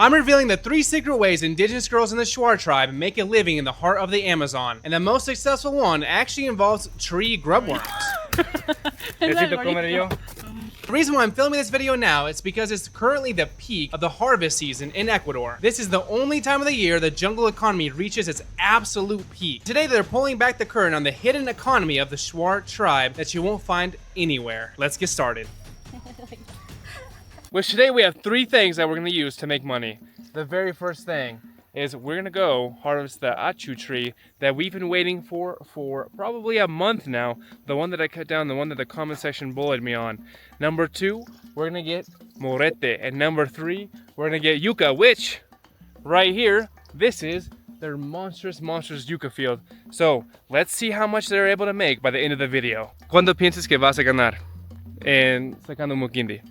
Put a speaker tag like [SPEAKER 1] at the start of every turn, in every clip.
[SPEAKER 1] I'm revealing the 3 secret ways indigenous girls in the Shuar tribe make a living in the heart of the Amazon. And the most successful one actually involves tree grubworms. The reason why I'm filming this video now is because it's currently the peak of the harvest season in Ecuador. This is the only time of the year the jungle economy reaches its absolute peak. Today they're pulling back the curtain on the hidden economy of the Shuar tribe that you won't find anywhere. Let's get started. Which today we have 3 things that we're going to use to make money. The very first thing is we're going to go harvest the achu tree that we've been waiting for probably a month now. The one that I cut down, the one that the comment section bullied me on. Number 2, we're going to get Morete. And number 3, we're going to get yuka, which right here, this is their monstrous yuka field. So let's see how much they're able to make by the end of the video. ¿Cuánto piensas que vas a ganar en sacando muquindi?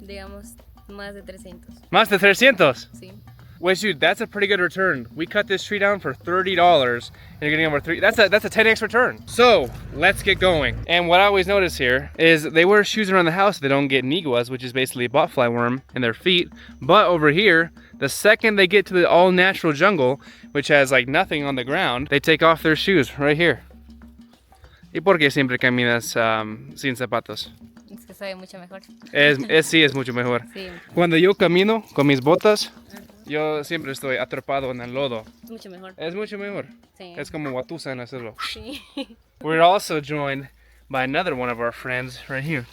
[SPEAKER 2] Digamos, más de 300.
[SPEAKER 1] Más de 300?
[SPEAKER 2] Sí.
[SPEAKER 1] Which, dude, that's a pretty good return. We cut this tree down for $30 and you're getting over 3. That's a 10x return. So let's get going. And what I always notice here is they wear shoes around the house. They don't get niguas, which is basically a botfly worm in their feet. But over here, the second they get to the all natural jungle, which has like nothing on the ground, they take off their shoes right here. ¿Y por qué siempre caminas sin zapatos?
[SPEAKER 2] Es que sabe mucho mejor.
[SPEAKER 1] Sí, es mucho mejor.
[SPEAKER 2] Sí.
[SPEAKER 1] Cuando yo camino con mis botas, yo siempre estoy atrapado en el lodo.
[SPEAKER 2] Es mucho mejor.
[SPEAKER 1] Es mucho mejor.
[SPEAKER 2] Sí.
[SPEAKER 1] Es como Watusa en hacerlo.
[SPEAKER 2] Sí.
[SPEAKER 1] We're also joined by another one of our friends right here.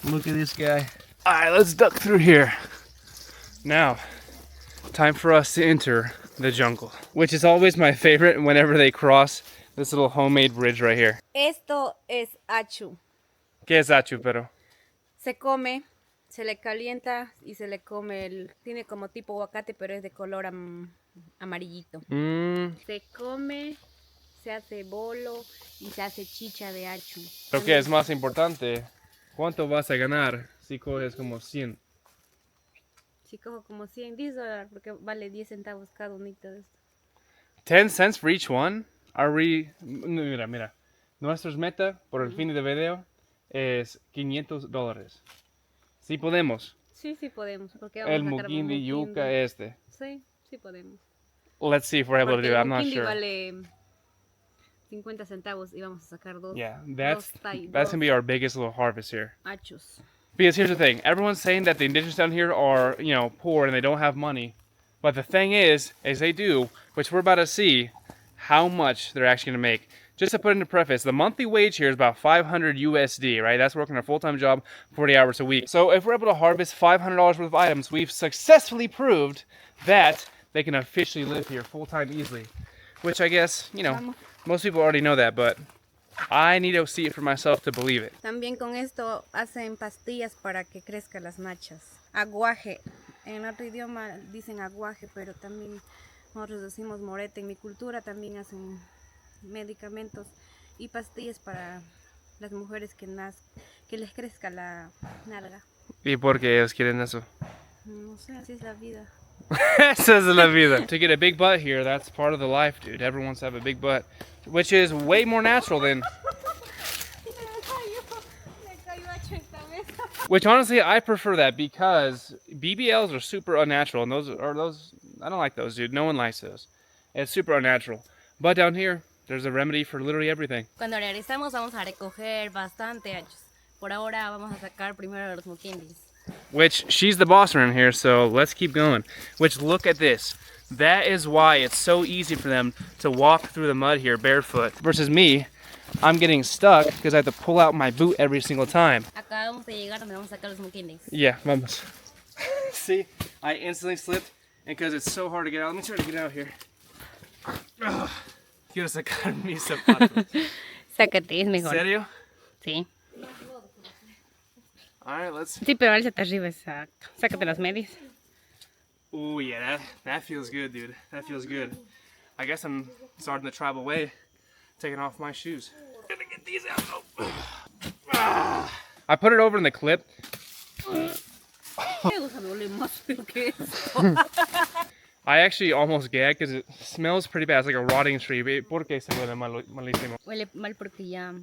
[SPEAKER 1] Look at this guy. All right, let's duck through here. Now, time for us to enter the jungle, which is always my favorite whenever they cross this little homemade bridge right here.
[SPEAKER 2] Esto es achu.
[SPEAKER 1] ¿Qué es achu, pero?
[SPEAKER 2] Se come, se le calienta y se le come. Tiene como tipo aguacate, pero es de color amarillito. Se come, se hace bolo y se hace chicha de achu.
[SPEAKER 1] Lo que es más importante, ¿cuánto vas a ganar si coges como 100?
[SPEAKER 2] Si cojo como 100, $10, porque vale 10 centavos cada unito de esto.
[SPEAKER 1] 10 cents for each one? Are we... Mira. Nuestros meta por el fin de video es $500. Sí podemos.
[SPEAKER 2] Sí podemos. Porque vamos
[SPEAKER 1] El
[SPEAKER 2] a sacar
[SPEAKER 1] muquindi yuca este.
[SPEAKER 2] Sí podemos.
[SPEAKER 1] Let's see if we're able to do it. I'm not sure.
[SPEAKER 2] Vale 50 centavos y vamos a sacar 2.
[SPEAKER 1] Yeah, that's gonna be our biggest little harvest here.
[SPEAKER 2] Achos.
[SPEAKER 1] Because here's the thing, everyone's saying that the indigenous down here are, you know, poor and they don't have money. But the thing is they do, which we're about to see how much they're actually gonna make. Just to put into preface, the monthly wage here is about 500 USD, right? That's working a full-time job, 40 hours a week. So if we're able to harvest $500 worth of items, we've successfully proved that they can officially live here full-time easily. Which I guess, you know, most people already know that, but I need to see it for myself to believe it.
[SPEAKER 2] También con esto hacen pastillas para que crezcan las machas. Aguaje. En otro idioma dicen aguaje, pero también nosotros decimos morete. En mi cultura también hacen medicamentos y pastillas para las mujeres que les crezca la nalga.
[SPEAKER 1] ¿Y por qué ellos quieren eso?
[SPEAKER 2] No sé, así es la vida.
[SPEAKER 1] Esa es la vida. To get a big butt here, that's part of the life, dude. Everyone wants to have a big butt, which is way more natural than... Which honestly, I prefer that because BBLs are super unnatural, and those I don't like those, dude. No one likes those. It's super unnatural. But down here, there's a remedy for literally everything.
[SPEAKER 2] Cuando regresamos vamos a recoger bastante achos. Por ahora vamos a sacar primero los muquindis.
[SPEAKER 1] Which, she's the boss around here, so let's keep going. Which, look at this. That is why it's so easy for them to walk through the mud here barefoot. Versus me, I'm getting stuck because I have to pull out my boot every single time.
[SPEAKER 2] Acabamos de llegar donde vamos a sacar los muquindis.
[SPEAKER 1] Yeah, vamos. See, I instantly slipped, and because it's so hard to get out, let me try to get out here. Quiero sacar mis zapatos.
[SPEAKER 2] Sácate, es mejor.
[SPEAKER 1] ¿En serio?
[SPEAKER 2] Sí.
[SPEAKER 1] Alright, let's...
[SPEAKER 2] Sí, pero álzate arriba, sácate las medias.
[SPEAKER 1] Ooh, yeah, that feels good, dude. That feels good. I guess I'm starting the tribal way, taking off my shoes. I'm gonna get these out. I put it over in the clip. I actually almost gagged because it smells pretty bad. It's like a rotting tree. ¿Por qué se huele malísimo?
[SPEAKER 2] Huele mal porque ya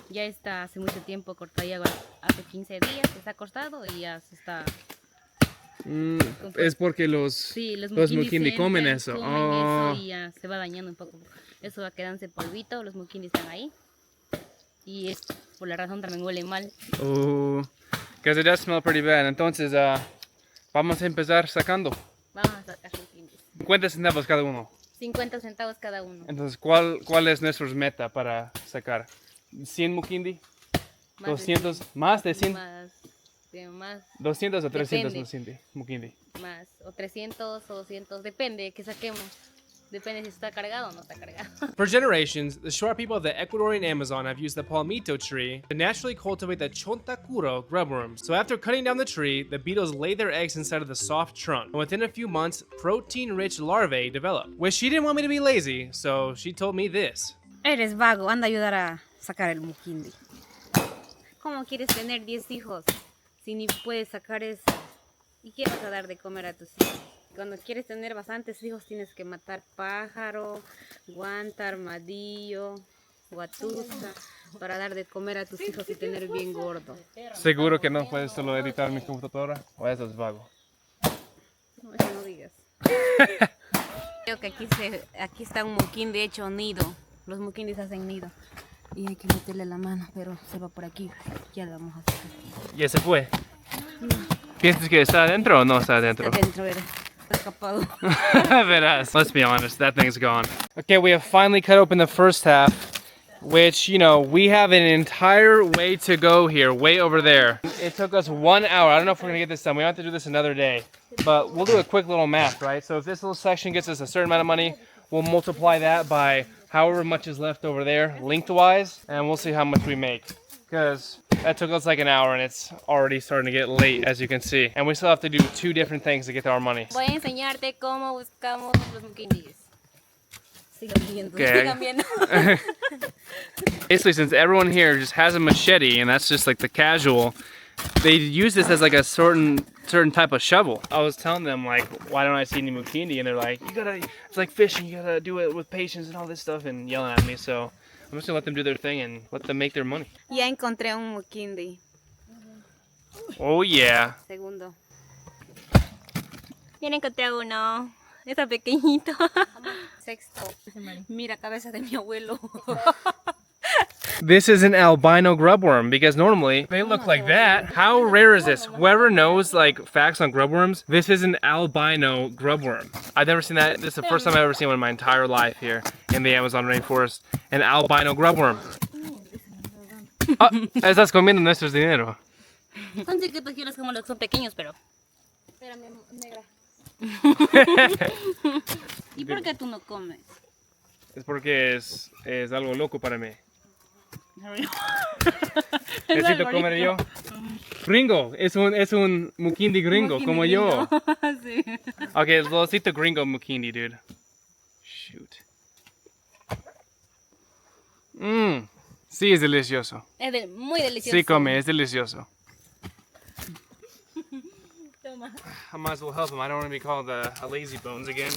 [SPEAKER 3] Ya está hace mucho tiempo cortado, ya hace 15 días está cortado y ya se está...
[SPEAKER 1] Es porque
[SPEAKER 3] Sí, los
[SPEAKER 1] mukindi comen
[SPEAKER 3] entran,
[SPEAKER 1] eso.
[SPEAKER 3] comen
[SPEAKER 1] Oh.
[SPEAKER 3] eso y ya se va dañando un poco. Eso va quedándose polvito, los mukindi están ahí. Y es por la razón también huele mal.
[SPEAKER 1] Oh. Because it does smell pretty bad. Entonces, vamos a empezar sacando.
[SPEAKER 3] Vamos a sacar mukindis.
[SPEAKER 1] 50 centavos cada uno.
[SPEAKER 3] 50 centavos cada uno.
[SPEAKER 1] Entonces, ¿cuál es nuestra meta para sacar? ¿100 mukindi?
[SPEAKER 3] Más
[SPEAKER 1] 200, más de 100,
[SPEAKER 3] más,
[SPEAKER 1] 200 o 300
[SPEAKER 3] Depende.
[SPEAKER 1] mukindi.
[SPEAKER 3] más, o 300 o 200, depende que saquemos. Depende si está cargado o no está cargado.
[SPEAKER 4] For generations, the shore people of the Ecuadorian Amazon have used the palmito tree to naturally cultivate the chontacuro grubworms. So after cutting down the tree, the beetles lay their eggs inside of the soft trunk, and within a few months, protein-rich larvae develop. Which she didn't want me to be lazy, so she told me this.
[SPEAKER 2] Eres vago, anda a ayudar a sacar el mukindi. ¿Cómo quieres tener 10 hijos si ni puedes sacar eso? ¿Y qué vas a dar de comer a tus hijos? Cuando quieres tener bastantes hijos tienes que matar pájaro, guanta, armadillo, guatusa, para dar de comer a tus hijos y tener bien gordo.
[SPEAKER 1] ¿Seguro que no puedes solo editar mi computadora? ¿O eso es vago?
[SPEAKER 2] No, eso no digas. Creo que aquí está un mukindi hecho nido. Los mukindis hacen nido. Y hay que meterle la mano, pero se va por aquí. Ya lo vamos a sacar.
[SPEAKER 1] ¿Ya se fue? ¿Piensas que está adentro o no está adentro?
[SPEAKER 2] Adentro era. Está escapado.
[SPEAKER 1] Verás. Let's be honest, that thing's gone. Okay, we have finally cut open the first half, which, you know, we have an entire way to go here, way over there. It took us 1 hour. I don't know if we're gonna get this done. We have to do this another day. But we'll do a quick little math, right? So if this little section gets us a certain amount of money, we'll multiply that by however much is left over there, lengthwise, and we'll see how much we make. Because that took us like an hour and it's already starting to get late, as you can see. And we still have to do 2 different things to get our money.
[SPEAKER 3] Voy a enseñarte cómo buscamos los mukindis.
[SPEAKER 2] Sigan viendo.
[SPEAKER 1] Okay.
[SPEAKER 3] Sigan viendo.
[SPEAKER 1] Basically, since everyone here just has a machete, and that's just like the casual, they use this as like a certain type of shovel. I was telling them, like, why don't I see any mukindi? And they're like, it's like fishing, you gotta do it with patience and all this stuff, and yelling at me. So I'm just gonna let them do their thing and let them make their money.
[SPEAKER 2] Ya encontré un mukindi.
[SPEAKER 1] Oh yeah.
[SPEAKER 2] Segundo.
[SPEAKER 3] Ya encontré uno. Está pequeñito.
[SPEAKER 2] Sexto. Mira, cabeza de mi abuelo.
[SPEAKER 1] This is an albino grubworm because normally they look like that. How rare is this? Whoever knows like facts on grubworms, this is an albino grubworm. I've never seen that. This is the first time I've ever seen one in my entire life here in the Amazon rainforest. An albino grubworm. Oh, estás comiendo nuestro dinero.
[SPEAKER 3] Son chiquitos, yo los como los son pequeños, pero...
[SPEAKER 2] Espérame, negra. ¿Y por qué tú no comes?
[SPEAKER 1] Es porque es algo loco para mí. Necesito comer yo. Gringo, es un mukindi gringo, como yo.
[SPEAKER 3] Sí.
[SPEAKER 1] Okay, losito gringo mukindi, dude. Shoot. Sí, es delicioso.
[SPEAKER 3] Es muy delicioso.
[SPEAKER 1] Sí, come, es delicioso.
[SPEAKER 3] Toma.
[SPEAKER 1] I might as well help him. I don't want to be called a lazy bones again.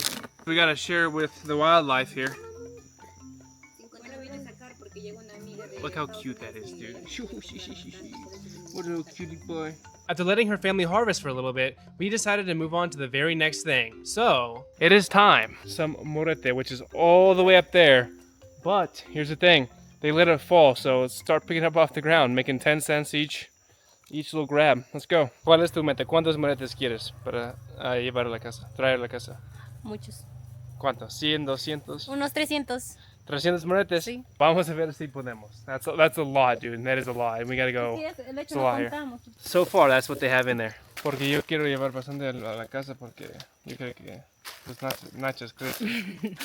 [SPEAKER 1] We gotta share it with the wildlife here. Look how cute that is, dude. What a little cutie boy.
[SPEAKER 4] After letting her family harvest for a little bit, we decided to move on to the very next thing. So,
[SPEAKER 1] It is time. Some morete, which is all the way up there. But here's the thing. They let it fall, so let's start picking it up off the ground, making 10 cents each little grab. Let's go. ¿Cuál es tu meta? ¿Cuántos moretes quieres para llevar a la casa? Traer a la casa.
[SPEAKER 3] Muchos.
[SPEAKER 1] ¿Cuántos? ¿100, 200?
[SPEAKER 3] Unos 300.
[SPEAKER 1] 300 moretes?
[SPEAKER 3] Sí.
[SPEAKER 1] Vamos a ver si podemos. That's a lot, dude. That is a lot. We gotta go. It's a lot here. So far, that's what they have in there. Porque yo quiero llevar bastante a la casa porque yo creo que los nachos crecen.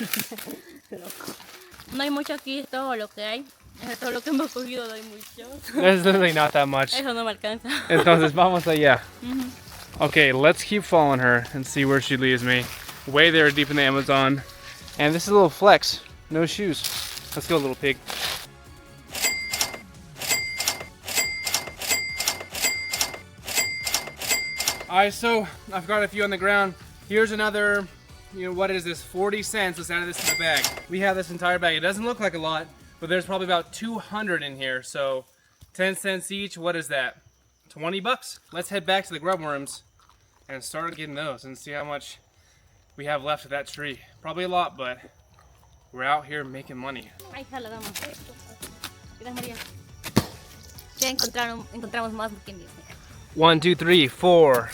[SPEAKER 3] No hay mucho aquí, es todo lo que hay. Es todo lo que hemos cogido, no hay mucho.
[SPEAKER 1] There's literally not that much.
[SPEAKER 3] Eso no me alcanza.
[SPEAKER 1] Entonces vamos allá. Okay, let's keep following her and see where she leads me. Way there deep in the Amazon. And this is a little flex. No shoes. Let's go, little pig. Alright, so I've got a few on the ground. Here's another, what is this? 40 cents. Let's add this to the bag. We have this entire bag. It doesn't look like a lot, but there's probably about 200 in here. So 10 cents each, what is that? 20 bucks? Let's head back to the grubworms and start getting those and see how much we have left of that tree. Probably a lot, but we're out here making money.
[SPEAKER 3] Ahí está, la damos. Gracias, María. Ya encontramos más muquindis.
[SPEAKER 1] 1, 2, 3, 4,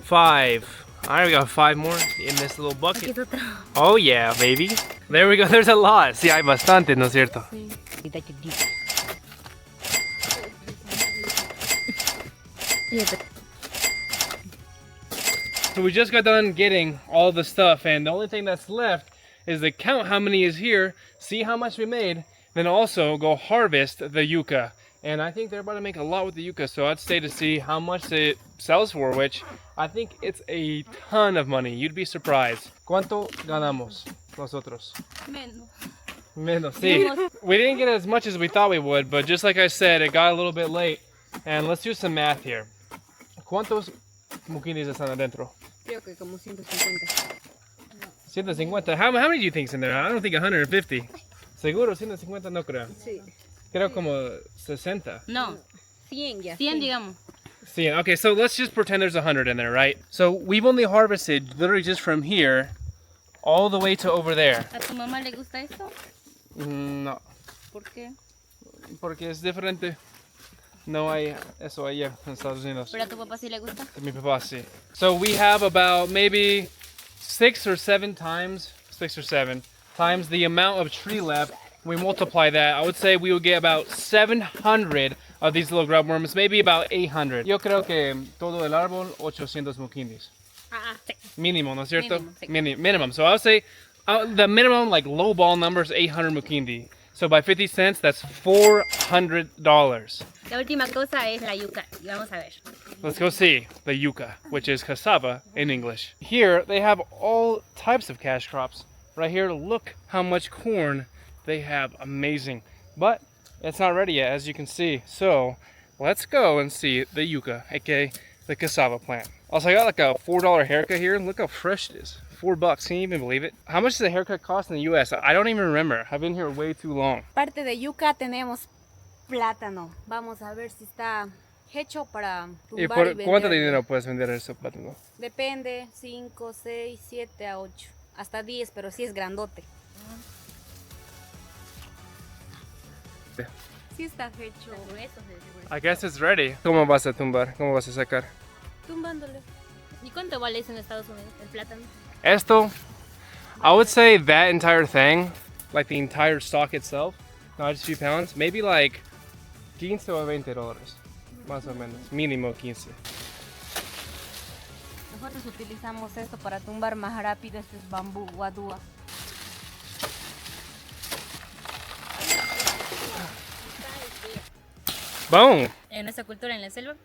[SPEAKER 1] 5. All right, we got 5 more in this little
[SPEAKER 3] Aquí
[SPEAKER 1] bucket.
[SPEAKER 3] es otro.
[SPEAKER 1] Oh yeah, baby. There we go. There's a lot. Sí, hay bastante, ¿no es cierto?
[SPEAKER 3] Sí. Está chiquita. Fíjate.
[SPEAKER 1] So we just got done getting all the stuff, and the only thing that's left is to count how many is here, see how much we made, then also go harvest the yuca. And I think they're about to make a lot with the yuca, so I'd stay to see how much it sells for, which I think it's a ton of money. You'd be surprised. ¿Cuánto ganamos nosotros?
[SPEAKER 3] Menos.
[SPEAKER 1] Menos, sí. We didn't get as much as we thought we would, but just like I said, it got a little bit late. And let's do some math here. ¿Cuántos muquinis están adentro?
[SPEAKER 3] Creo que como 150.
[SPEAKER 1] 150. How many do you think's in there? I don't think 150. Seguro 150 no creo.
[SPEAKER 2] Sí.
[SPEAKER 1] Creo como 60.
[SPEAKER 3] No,
[SPEAKER 2] 100 ya.
[SPEAKER 3] 100 digamos.
[SPEAKER 1] See, okay, so let's just pretend there's 100 in there, right? So we've only harvested literally just from here all the way to over there.
[SPEAKER 3] ¿A tu mamá le gusta esto?
[SPEAKER 1] No,
[SPEAKER 3] ¿Por qué?
[SPEAKER 1] porque es diferente. No hay eso allá en Estados Unidos.
[SPEAKER 3] ¿Pero a tu papá sí le gusta?
[SPEAKER 1] Mi papá sí. So we have about maybe 6 or 7 times the amount of tree left. We multiply that, I would say we would get about 700 of these little grubworms, maybe about 800. Yo creo que todo el árbol 800 muquindis.
[SPEAKER 3] Sí.
[SPEAKER 1] Mínimo, ¿no es cierto?
[SPEAKER 3] Mínimo, sí.
[SPEAKER 1] Minimum. So I would say the minimum, like low ball number is 800 muquindi. So by 50 cents, that's $400.
[SPEAKER 3] La última cosa es la yuca. Y vamos a ver.
[SPEAKER 1] Let's go see the yuca, which is cassava in English. Here, they have all types of cash crops. Right here, look how much corn they have. Amazing. But it's not ready yet, as you can see. So let's go and see the yuca, aka the cassava plant. Also, I got like a $4 haircut here. Look how fresh it is. $4. Can you even believe it? How much does a haircut cost in the US? I don't even remember. I've been here way too long.
[SPEAKER 2] Parte de yuca tenemos plátano. Vamos a ver si está hecho para
[SPEAKER 1] ¿Y
[SPEAKER 2] tumbar
[SPEAKER 1] por
[SPEAKER 2] y vender.
[SPEAKER 1] cuánto dinero puedes vender ese plátano?
[SPEAKER 2] Depende, 5, 6, 7 a 8. Hasta 10, pero sí es grandote. Sí está hecho.
[SPEAKER 3] Gruesos de seguro.
[SPEAKER 1] I guess it's ready. ¿Cómo vas a tumbar? ¿Cómo vas a sacar?
[SPEAKER 2] Tumbándole.
[SPEAKER 3] ¿Y cuánto vale eso en Estados Unidos, el plátano?
[SPEAKER 1] Esto, I would say that entire thing, like the entire stalk itself, not just a few pounds, maybe like 15 o $20. Más o menos. Mínimo 15.
[SPEAKER 2] Nosotros utilizamos esto para tumbar más rápido. Este es bambú, guadúa.
[SPEAKER 1] Boom!
[SPEAKER 3] En nuestra cultura en la selva,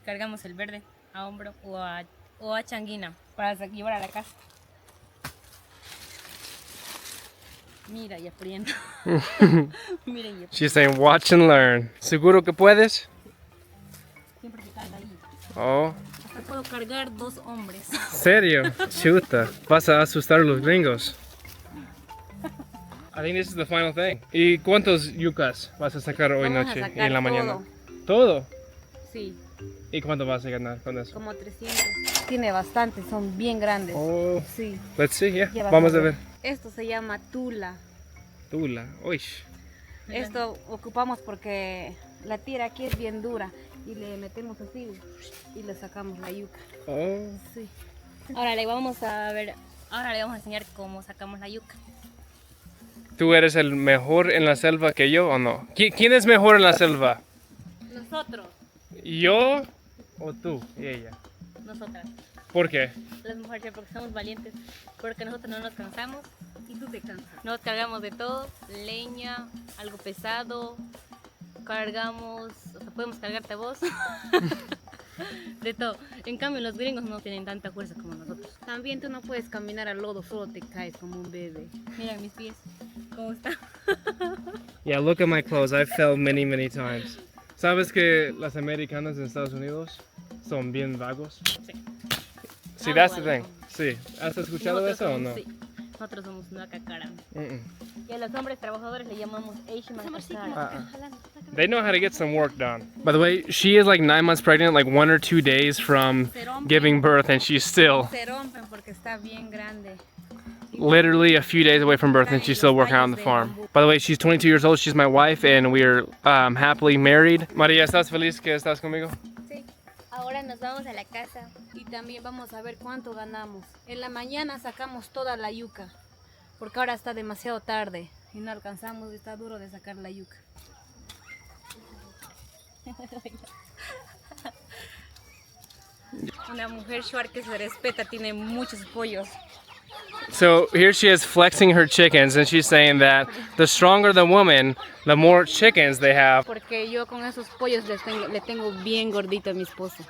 [SPEAKER 3] cargamos el verde a hombro o a changuina para llevar a la casa. Mira y aprendo. Mira y aprendo.
[SPEAKER 1] She's saying, watch and learn. ¿Seguro que puedes?
[SPEAKER 3] Siempre se carga ahí.
[SPEAKER 1] Oh,
[SPEAKER 3] Hasta puedo cargar 2 hombres.
[SPEAKER 1] ¿serio? Chuta. Vas a asustar a los gringos. I think this is the final thing. ¿Y cuántos yucas vas a sacar hoy
[SPEAKER 2] Vamos a
[SPEAKER 1] noche y
[SPEAKER 2] sacar
[SPEAKER 1] en la mañana?
[SPEAKER 2] todo.
[SPEAKER 1] ¿Todo?
[SPEAKER 2] Sí,
[SPEAKER 1] ¿Y cuánto vas a ganar con eso?
[SPEAKER 2] como 300. Tiene bastante, son bien grandes.
[SPEAKER 1] Oh,
[SPEAKER 2] Sí.
[SPEAKER 1] let's see, yeah.
[SPEAKER 2] Ya vas
[SPEAKER 1] Vamos a ver.
[SPEAKER 2] Esto se llama tula.
[SPEAKER 1] Tula. Uy.
[SPEAKER 2] Esto ocupamos porque la tira aquí es bien dura y le metemos así y le sacamos la yuca.
[SPEAKER 1] Oh.
[SPEAKER 2] Sí.
[SPEAKER 3] Ahora le vamos a ver, ahora le vamos a enseñar cómo sacamos la yuca.
[SPEAKER 1] ¿Tú eres el mejor en la selva que yo o no? ¿Quién es mejor en la selva?
[SPEAKER 3] Nosotros,
[SPEAKER 1] ¿Yo o tú y ella?
[SPEAKER 3] nosotras,
[SPEAKER 1] ¿Por qué?
[SPEAKER 3] las mujeres, porque somos valientes, porque nosotros no nos cansamos,
[SPEAKER 2] Y tú te cansas.
[SPEAKER 3] nos cargamos de todo, leña, algo pesado, cargamos, o sea, podemos cargarte a vos, de todo. En cambio los gringos no tienen tanta fuerza como nosotros.
[SPEAKER 2] También tú no puedes caminar al lodo, solo te caes como un bebé.
[SPEAKER 3] Mira mis pies, cómo están.
[SPEAKER 1] Yeah, look at my clothes. I've fell many, many times. ¿Sabes que las americanas en Estados Unidos son bien vagos?
[SPEAKER 3] Sí.
[SPEAKER 1] Sí, that's the
[SPEAKER 3] Igual.
[SPEAKER 1] thing. Sí. ¿Has escuchado
[SPEAKER 3] Nosotros
[SPEAKER 1] eso o
[SPEAKER 3] somos-
[SPEAKER 1] no?
[SPEAKER 3] sí. Nosotros somos nuaca cara. Y a los hombres trabajadores le llamamos Eishman.
[SPEAKER 1] They know how to get some work done. By the way, she is like 9 months pregnant, like 1 or 2 days from giving birth, and she's still
[SPEAKER 2] Se rompen porque está bien grande.
[SPEAKER 1] literally a few days away from birth, and she's still working on the farm. By the way, she's 22 years old. She's my wife, and we're happily married. María, ¿estás feliz que estás conmigo?
[SPEAKER 2] Sí.
[SPEAKER 3] Ahora nos vamos a la casa.
[SPEAKER 2] Y también vamos a ver cuánto ganamos. En la mañana sacamos toda la yuca, porque ahora está demasiado tarde y no alcanzamos, está duro de sacar la yuca. Una mujer shuar que se respeta tiene muchos pollos.
[SPEAKER 1] So here she is flexing her chickens, and she's saying that the stronger the woman, the more chickens they have.
[SPEAKER 2] Porque yo con esos pollos le tengo bien gordito a mi esposo.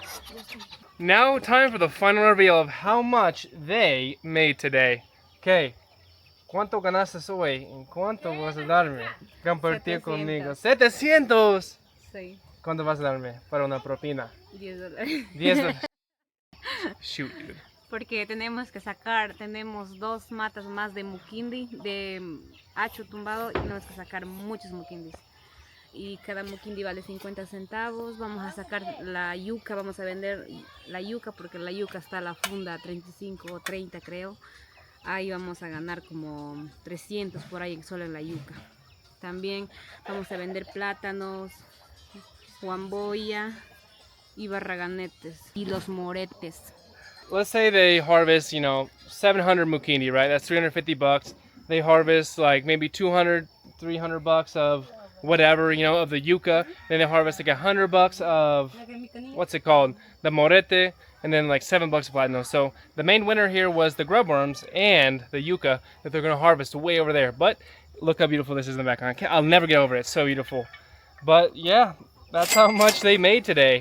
[SPEAKER 1] Now time for the final reveal of how much they made today. Okay. ¿Cuánto ganaste hoy? ¿En cuánto vas a darme? Compartir conmigo. 700.
[SPEAKER 2] Sí,
[SPEAKER 1] ¿Cuánto vas a darme para una propina?
[SPEAKER 2] $10.
[SPEAKER 1] 10 dólares. Shoot, dude.
[SPEAKER 2] Porque tenemos 2 matas más de muquindi, de hacho tumbado, y tenemos que sacar muchos muquindis. Y cada muquindi vale 50 centavos. Vamos a sacar la yuca, vamos a vender la yuca porque la yuca está a la funda 35 o 30 creo. Ahí vamos a ganar como 300 por ahí solo en la yuca. También vamos a vender plátanos, huamboya y barraganetes y los moretes.
[SPEAKER 1] Let's say they harvest, 700 mukindi, right? That's $350. They harvest like maybe 200, $300 of whatever, of the yuca. Then they harvest like $100 of, what's it called? The morete, and then like $7 of platinum. So the main winner here was the grubworms and the yuca that they're gonna harvest way over there. But look how beautiful this is in the background. I'll never get over it. It's so beautiful. But yeah, that's how much they made today.